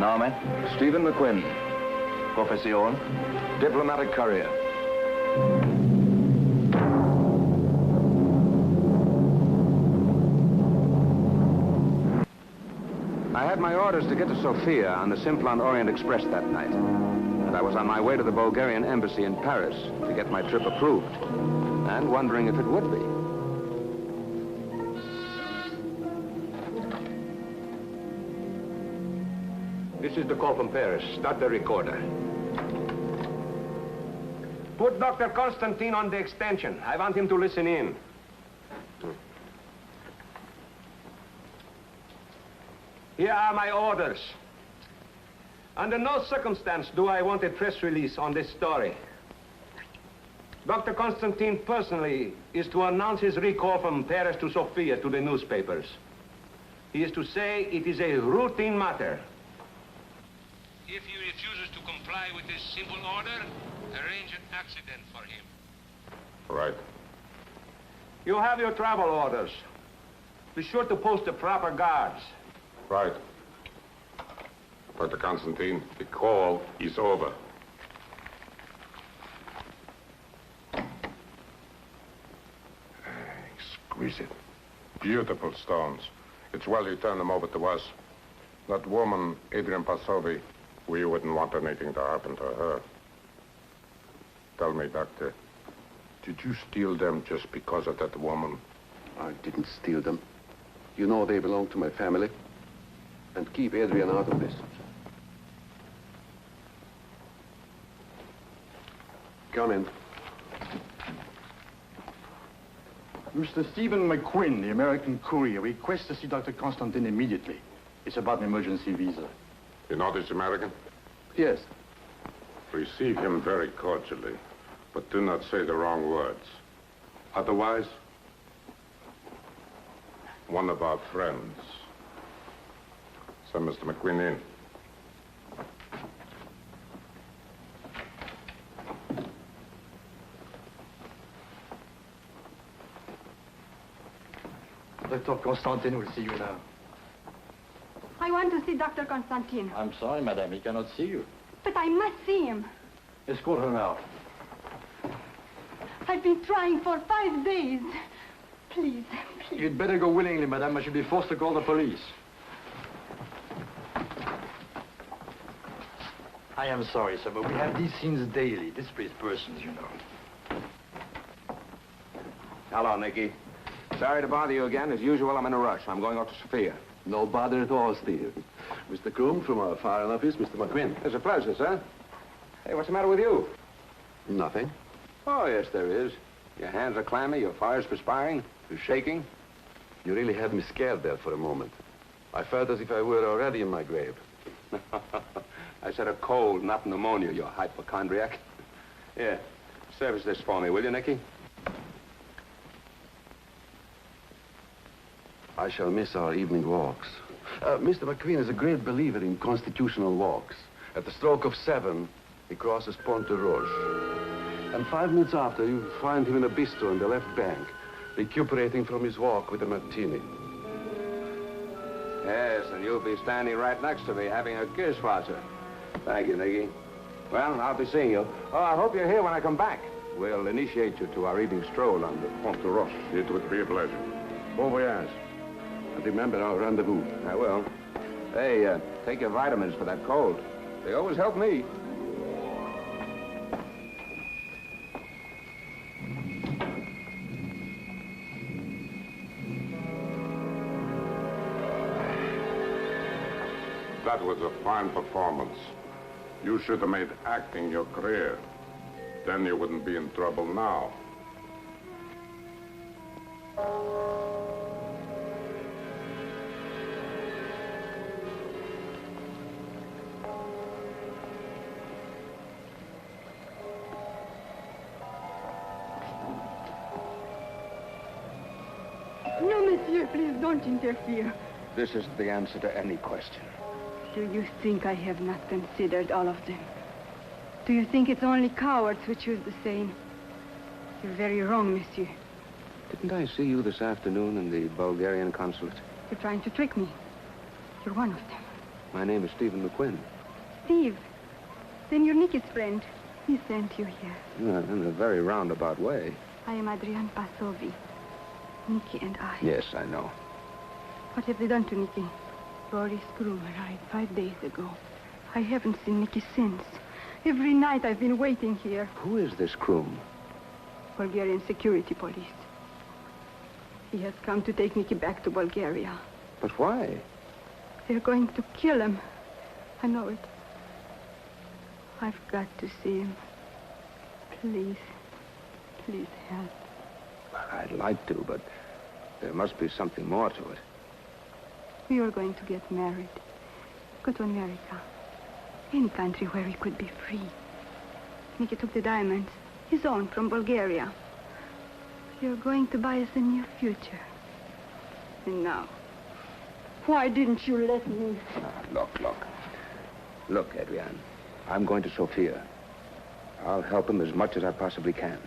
Name? Stephen McQuinn. Profession? Diplomatic courier. I had my orders to get to Sofia on the Simplon Orient Express that night. And I was on my way to the Bulgarian embassy in Paris to get my trip approved. And wondering if it would be. This is the call from Paris. Start the recorder. Put Dr. Constantine on the extension. I want him to listen in. Here are my orders. Under no circumstance do I want a press release on this story. Dr. Constantine personally is to announce his recall from Paris to Sofia to the newspapers. He is to say it is a routine matter. If he refuses to comply with this simple order, arrange an accident for him. Right. You have your travel orders. Be sure to post the proper guards. Right. Dr. Constantine, the call is over. Exquisite. Beautiful stones. It's well you turned them over to us. That woman, Adrian Passovi, we wouldn't want anything to happen to her. Tell me, Doctor, did you steal them just because of that woman? I didn't steal them. You know they belong to my family. And keep Adrian out of this. Come in. Mr. Stephen McQuinn, the American courier, requests to see Dr. Constantine immediately. It's about an emergency visa. You know this American? Yes. Receive him very cordially, but do not say the wrong words. Otherwise, one of our friends. Send Mr. McQuinn in. Dr. Constantine will see you now. I want to see Dr. Constantine. I'm sorry, madame, he cannot see you. But I must see him. Escort her now. I've been trying for 5 days. Please, please. You'd better go willingly, madame. I should be forced to call the police. I am sorry, sir, but we have these scenes daily. Displaced persons, you know. Hello, Nicky. Sorry to bother you again. As usual, I'm in a rush. I'm going off to Sofia. No bother at all, Steve. Mr. Coombe from our foreign office, Mr. McQuinn. It's a pleasure, sir. Hey, what's the matter with you? Nothing. Oh, yes, there is. Your hands are clammy, your fire's perspiring, you're shaking. You really had me scared there for a moment. I felt as if I were already in my grave. I said a cold, not pneumonia, you hypochondriac. Yeah, service this for me, will you, Nicky? I shall miss our evening walks. Mr. McQueen is a great believer in constitutional walks. At the stroke of 7, he crosses Pont de Roche. And 5 minutes after, you find him in a bistro on the left bank, recuperating from his walk with a martini. Yes, and you'll be standing right next to me having a Kirschwasser. Thank you, Nicky. Well, I'll be seeing you. Oh, I hope you're here when I come back. We'll initiate you to our evening stroll on the Pont de Roche. It would be a pleasure. Bon voyage. And remember our rendezvous. I will. Hey, take your vitamins for that cold. They always help me. That was a fine performance. You should have made acting your career. Then you wouldn't be in trouble now. No, monsieur, please don't interfere. This is the answer to any question. Do you think I have not considered all of them? Do you think it's only cowards who choose the same? You're very wrong, monsieur. Didn't I see you this afternoon in the Bulgarian consulate? You're trying to trick me. You're one of them. My name is Stephen McQuinn. Steve, then you're Nicky's friend. He sent you here. In a very roundabout way. I am Adrian Pasovi. Nicky and I. Yes, I know. What have they done to Nicky? Boris Groom arrived 5 days ago. I haven't seen Nicky since. Every night I've been waiting here. Who is this Kroom? Bulgarian security police. He has come to take Nicky back to Bulgaria. But why? They're going to kill him. I know it. I've got to see him. Please. Please help. I'd like to, but there must be something more to it. We are going to get married. Go to America. Any country where we could be free. Nicky took the diamonds, his own, from Bulgaria. You're going to buy us a new future. And now, why didn't you let me? Look, Adrian. I'm going to Sofia. I'll help him as much as I possibly can.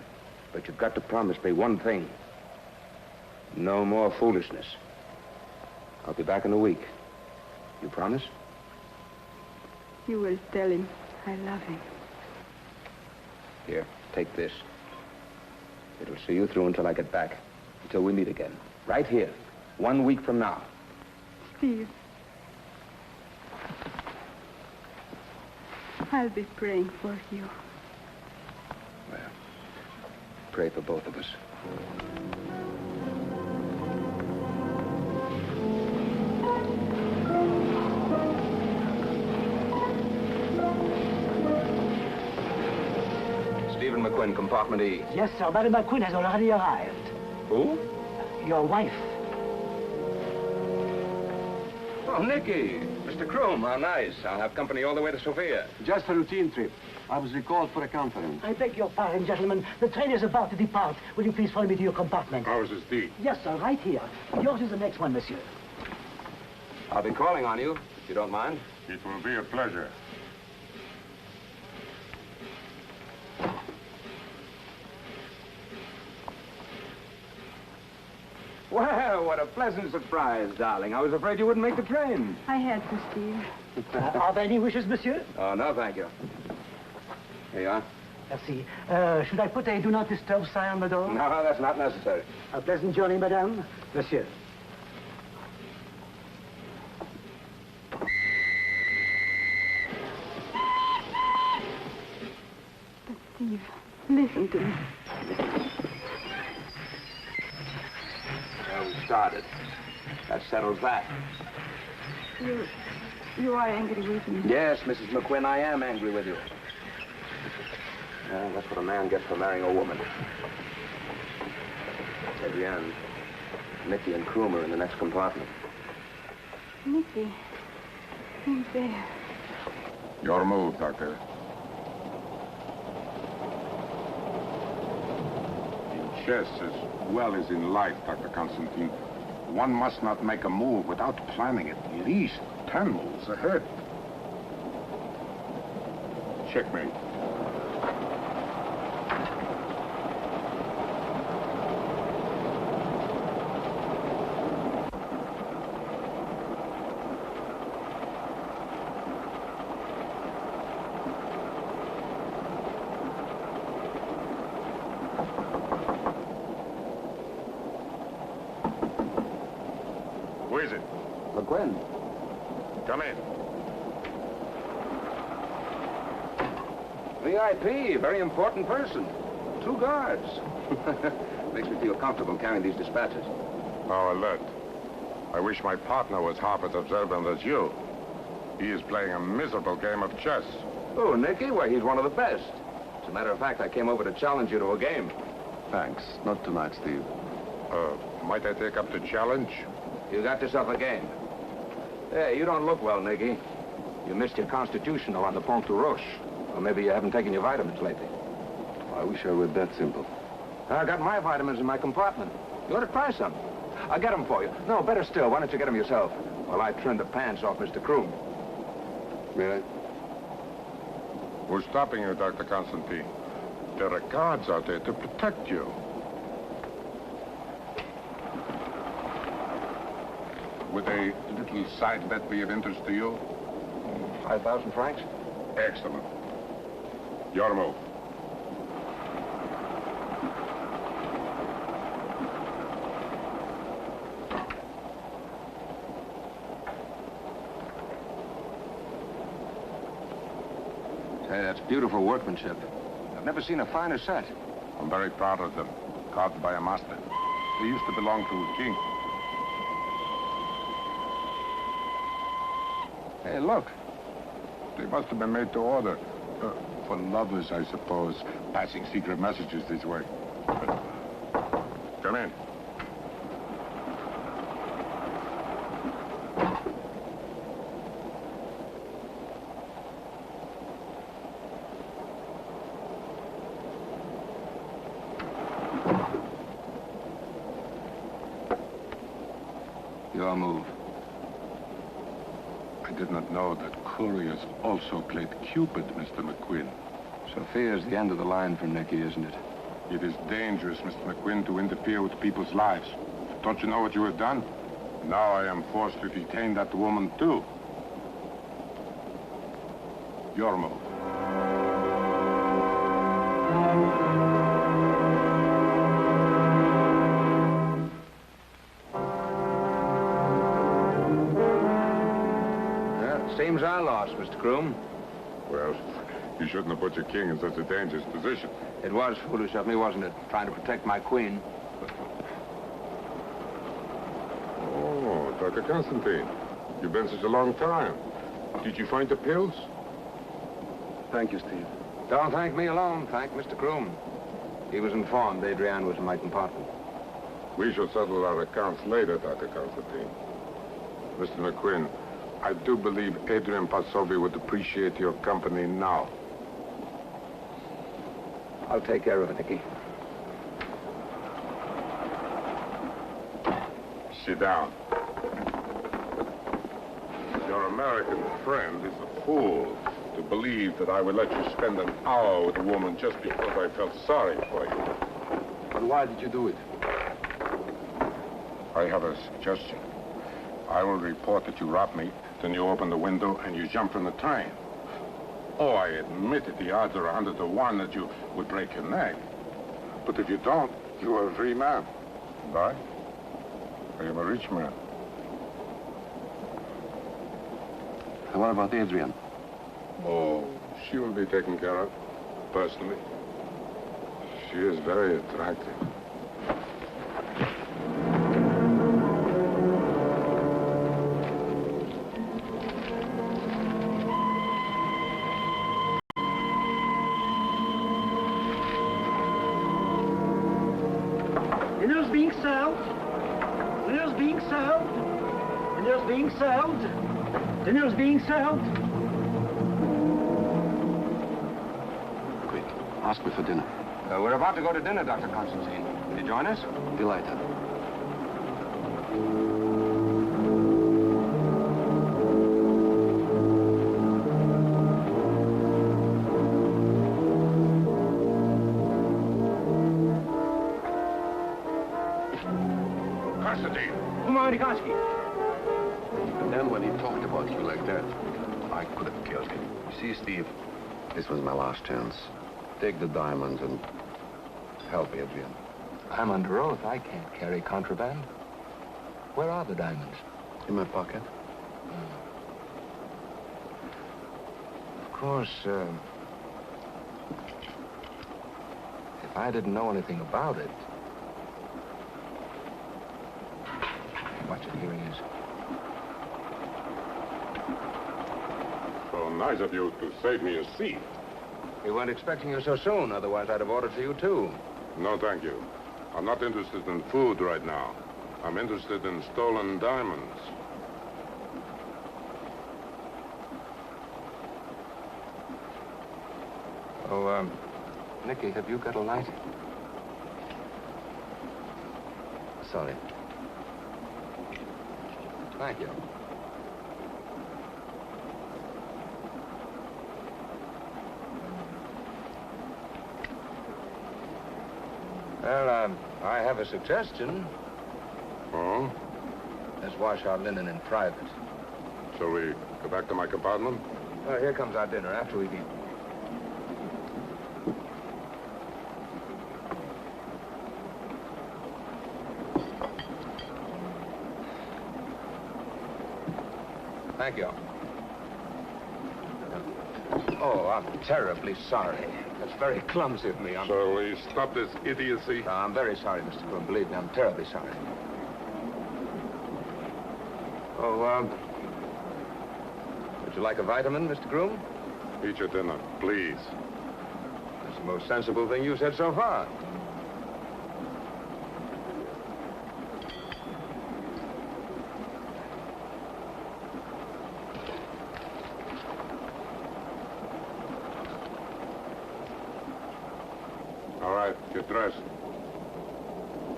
But you've got to promise me one thing. No more foolishness. I'll be back in a week. You promise? You will tell him I love him. Here, take this. It'll see you through until I get back. Until we meet again. Right here. 1 week from now. Steve. I'll be praying for you. Well, pray for both of us. Stephen McQuinn, compartment E. Yes, sir. Madame McQuinn has already arrived. Who? Your wife. Oh, Nicky. Mr. Kroom, how nice. I'll have company all the way to Sofia. Just a routine trip. I was recalled for a conference. I beg your pardon, gentlemen. The train is about to depart. Will you please follow me to your compartment? Ours is D. Yes, sir. Right here. Yours is the next one, monsieur. I'll be calling on you, if you don't mind. It will be a pleasure. Well, what a pleasant surprise, darling. I was afraid you wouldn't make the train. I had to, Steve. Are there any wishes, monsieur? Oh, no, thank you. Here you are. Merci. Should I put a do not disturb sign on the door? No, that's not necessary. A pleasant journey, madame. Monsieur. But, Steve, listen to me. Well, we started. That settles that. You are angry with me. Yes, Mrs. McQuinn, I am angry with you. Well, that's what a man gets for marrying a woman. Adrienne, Nicky and Kroom are in the next compartment. Nicky, he's there. Your move, Doctor. In chess as well as in life, Dr. Constantine, one must not make a move without planning it at least 10 moves ahead. Checkmate. Who is it? McQuinn. Come in. VIP, very important person. 2 guards. Makes me feel comfortable carrying these dispatches. How alert. I wish my partner was half as observant as you. He is playing a miserable game of chess. Oh, Nicky? Well, he's one of the best. As a matter of fact, I came over to challenge you to a game. Thanks. Not tonight, Steve. Might I take up the challenge? You got yourself a game. Hey, you don't look well, Nicky. You missed your constitutional on the Pont du Roche. Or maybe you haven't taken your vitamins lately. I wish I were that simple. I got my vitamins in my compartment. You ought to try some. I'll get them for you. No, better still, why don't you get them yourself? While I trim the pants off Mr. Kroom. May I? Who's stopping you, Dr. Constantine? There are guards out there to protect you. Would a little side bet be of interest to you? 5,000 francs? Excellent. Your move. Hey, that's beautiful workmanship. I've never seen a finer set. I'm very proud of them. Carved by a master. They used to belong to a king. Hey, look. They must have been made to order. For lovers, I suppose. Passing secret messages this way. Come in. Your move. I did not know that couriers also played Cupid, Mr. McQueen. Sofia's the end of the line for Nicky, isn't it? It is dangerous, Mr. McQueen, to interfere with people's lives. Don't you know what you have done? Now I am forced to detain that woman, too. Your move. Seems our loss, Mr. Groom. Well, you shouldn't have put your king in such a dangerous position. It was foolish of me, wasn't it? Trying to protect my queen. Oh, Dr. Constantine. You've been such a long time. Did you find the pills? Thank you, Steve. Don't thank me alone. Thank Mr. Groom. He was informed Adrienne was in my compartment. We shall settle our accounts later, Dr. Constantine. Mr. McQueen, I do believe Adrian Passovi would appreciate your company now. I'll take care of it, Nicky. Sit down. Your American friend is a fool to believe that I would let you spend an hour with a woman just because I felt sorry for you. But why did you do it? I have a suggestion. I will report that you robbed me, then you open the window and you jump from the train. Oh, I admit that the odds are 100 to 1 that you would break your neck. But if you don't, you are a free man. And I am a rich man. And what about Adrian? Oh, she will be taken care of, personally. She is very attractive. Dinner's being served. Dinner's being served. Dinner's being served. Dinner's being served. Quick, ask me for dinner. We're about to go to dinner, Dr. Constantine. Will you join us? Delighted. Bekassy. And then when he talked about you like that, I could have killed him. You see, Steve, this was my last chance. Take the diamonds and help Adrian. I'm under oath. I can't carry contraband. Where are the diamonds? In my pocket. Of course, if I didn't know anything about it... Watch it, here he is. So nice of you to save me a seat. We weren't expecting you so soon, otherwise I'd have ordered for you, too. No, thank you. I'm not interested in food right now. I'm interested in stolen diamonds. Oh, Nicky, have you got a light? Sorry. Thank you. Well, I have a suggestion. Oh? Let's wash our linen in private. Shall we go back to my compartment? Well, here comes our dinner after we've eaten. Thank you. Oh, I'm terribly sorry. That's very clumsy of me. So we stop this idiocy? No, I'm very sorry, Mr. Groom. Believe me, I'm terribly sorry. Oh, would you like a vitamin, Mr. Groom? Eat your dinner, please. That's the most sensible thing you've said so far. All right, get dressed.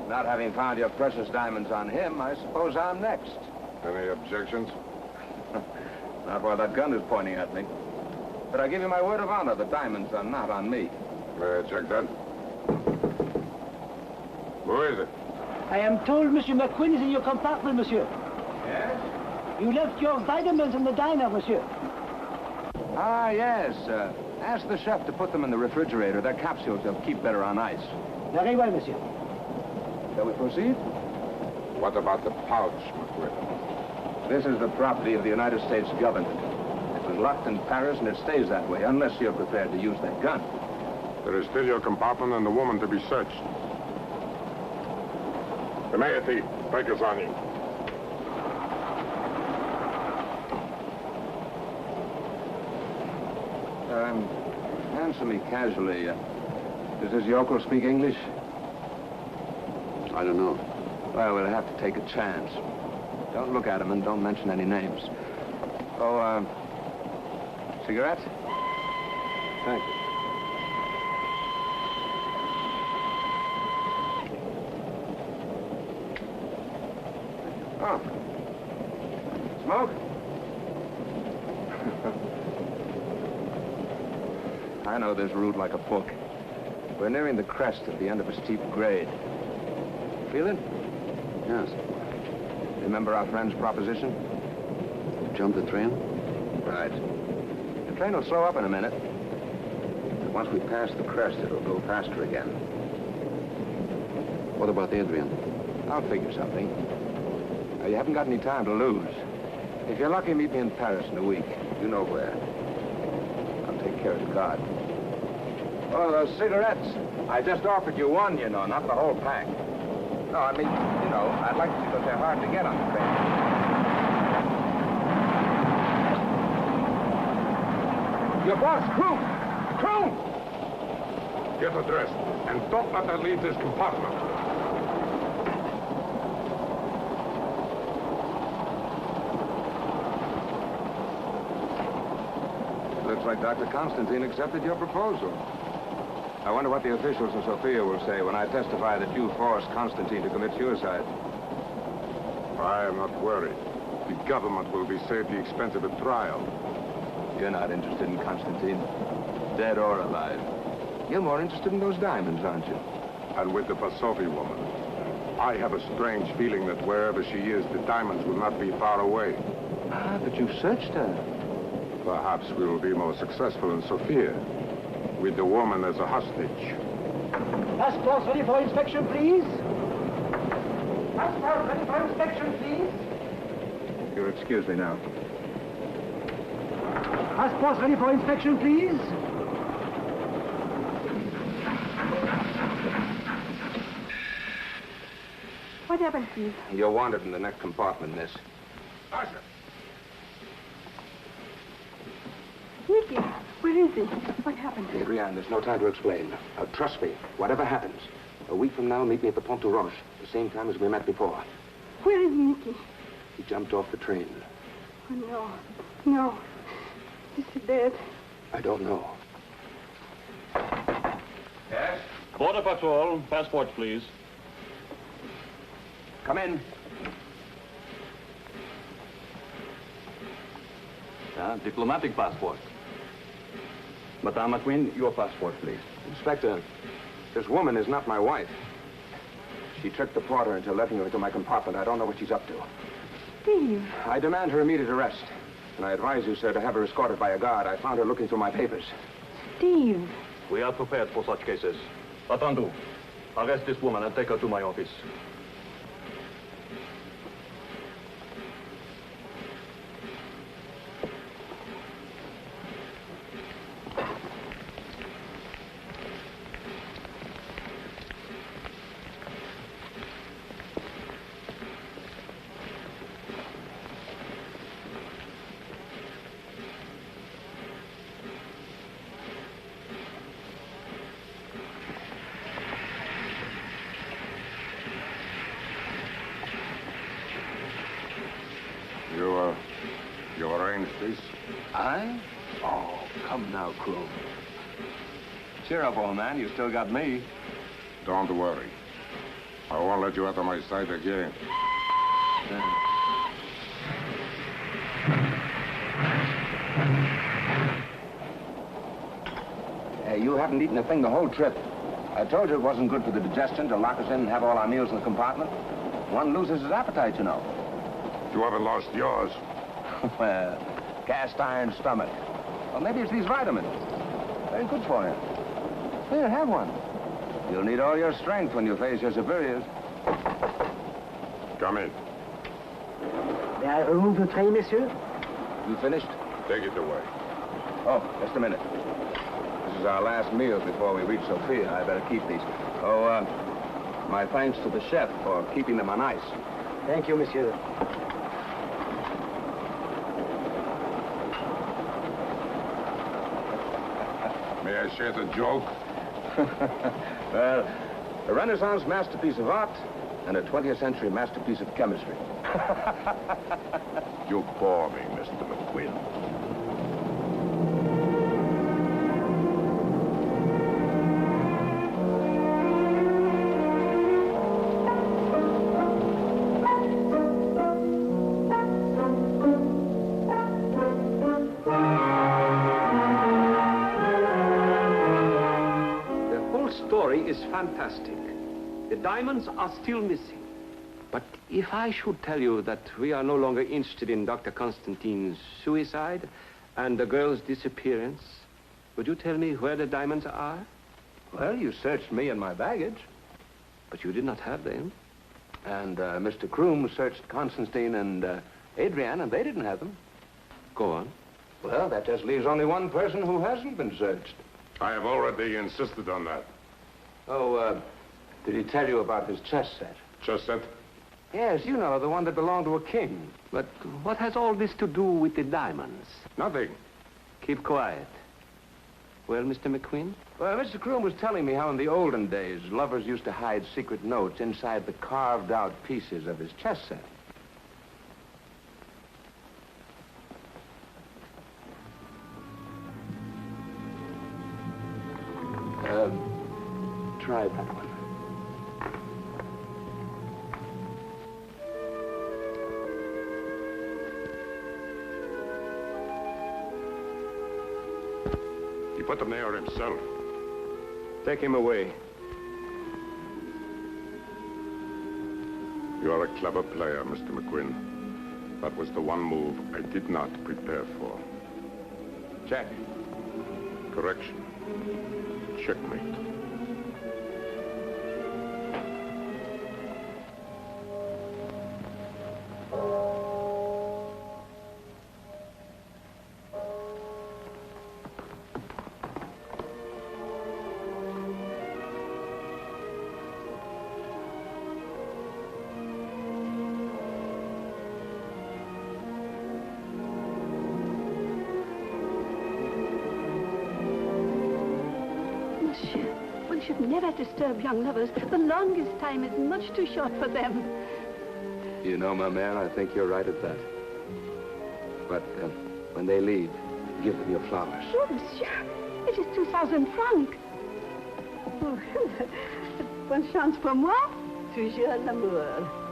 Not having found your precious diamonds on him, I suppose I'm next. Any objections? Not while that gun is pointing at me. But I give you my word of honor, the diamonds are not on me. May I check that? Who is it? I am told Monsieur McQueen is in your compartment, monsieur. Yes? You left your vitamins in the diner, monsieur. Ah, yes. Ask the chef to put them in the refrigerator. They're capsules. They'll keep better on ice. Very well, monsieur. Shall we proceed? What about the pouch, McQueen? This is the property of the United States government. It was locked in Paris, and it stays that way, unless you're prepared to use that gun. There is still your compartment and the woman to be searched. The Mayorty, focus on you. Answer me casually. Does this yokel speak English? I don't know. Well, we'll have to take a chance. Don't look at him and don't mention any names. Oh, cigarette? Thank you. Oh. Smoke? I know this route like a book. We're nearing the crest at the end of a steep grade. Feel it? Yes. Remember our friend's proposition? Jump the train? Right. The train will slow up in a minute. But once we pass the crest, it'll go faster again. What about Adrian? I'll figure something. Now, you haven't got any time to lose. If you're lucky, meet me in Paris in a week. You know where. I'll take care of the guard. Oh, those cigarettes. I just offered you one, you know, not the whole pack. No, I mean, you know, I'd like to see, but they're hard to get on the train. Your boss, Crew! Crew! Get addressed, and don't let her leave this compartment. Looks like Dr. Constantine accepted your proposal. I wonder what the officials in Sofia will say when I testify that you forced Constantine to commit suicide. I am not worried. The government will be saved the expense of a trial. You're not interested in Constantine, dead or alive. You're more interested in those diamonds, aren't you? And with the Bekassy woman, I have a strange feeling that wherever she is, the diamonds will not be far away. Ah, but you've searched her. Perhaps we will be more successful in Sofia, with the woman as a hostage. Passports ready for inspection, please. Passports ready for inspection, please. You'll excuse me now. Passports ready for inspection, please. What happened, Steve? You're wanted in the next compartment, miss. Usher! Nicky, where is he? What happened? Adrian, there's no time to explain. Now, trust me, whatever happens, a week from now, meet me at the Pont du Roche, the same time as we met before. Where is Nicky? He jumped off the train. Oh, no. No. Is he dead? I don't know. Yes? Border Patrol, passports, please. Come in. Diplomatic passport. Madame McQueen, your passport, please. Inspector, this woman is not my wife. She tricked the porter into letting her into my compartment. I don't know what she's up to. Steve. I demand her immediate arrest. And I advise you, sir, to have her escorted by a guard. I found her looking through my papers. Steve. We are prepared for such cases. Attendez. Arrest this woman and take her to my office. You arranged this? I? Oh, come now, Croom. Cheer up, old man. You still got me. Don't worry. I won't let you out of my sight again. Hey, you haven't eaten a thing the whole trip. I told you it wasn't good for the digestion to lock us in and have all our meals in the compartment. One loses his appetite, you know. You haven't lost yours. Well, cast iron stomach. Well, maybe it's these vitamins. Very good for you. Here, have one. You'll need all your strength when you face your superiors. Come in. May I remove the tray, monsieur? You finished? Take it away. Oh, just a minute. This is our last meal before we reach Sofia. I better keep these. Oh, my thanks to the chef for keeping them on ice. Thank you, monsieur. May I share the joke? Well, a Renaissance masterpiece of art and a 20th century masterpiece of chemistry. You bore me, Mr. McQueen. Is fantastic. The diamonds are still missing. But if I should tell you that we are no longer interested in Dr. Constantine's suicide and the girl's disappearance, would you tell me where the diamonds are? Well, you searched me and my baggage. But you did not have them. And Mr. Kroom searched Constantine and Adrian, and they didn't have them. Go on. Well, that just leaves only one person who hasn't been searched. I have already insisted on that. Oh, did he tell you about his chess set? Just that? Yes, you know, the one that belonged to a king. But what has all this to do with the diamonds? Nothing. Keep quiet. Well, Mr. McQueen? Well, Mr. Kroom was telling me how in the olden days, lovers used to hide secret notes inside the carved-out pieces of his chess set. Try that one. He put them there himself. Take him away. You are a clever player, Mr. McQueen. That was the one move I did not prepare for. Check. Correction. Checkmate. One should never disturb young lovers. The longest time is much too short for them. You know, my man, I think you're right at that. But when they leave, give them your flowers. Oh, monsieur, it is 2,000 francs. Oh, bonne chance pour moi, toujours l'amour.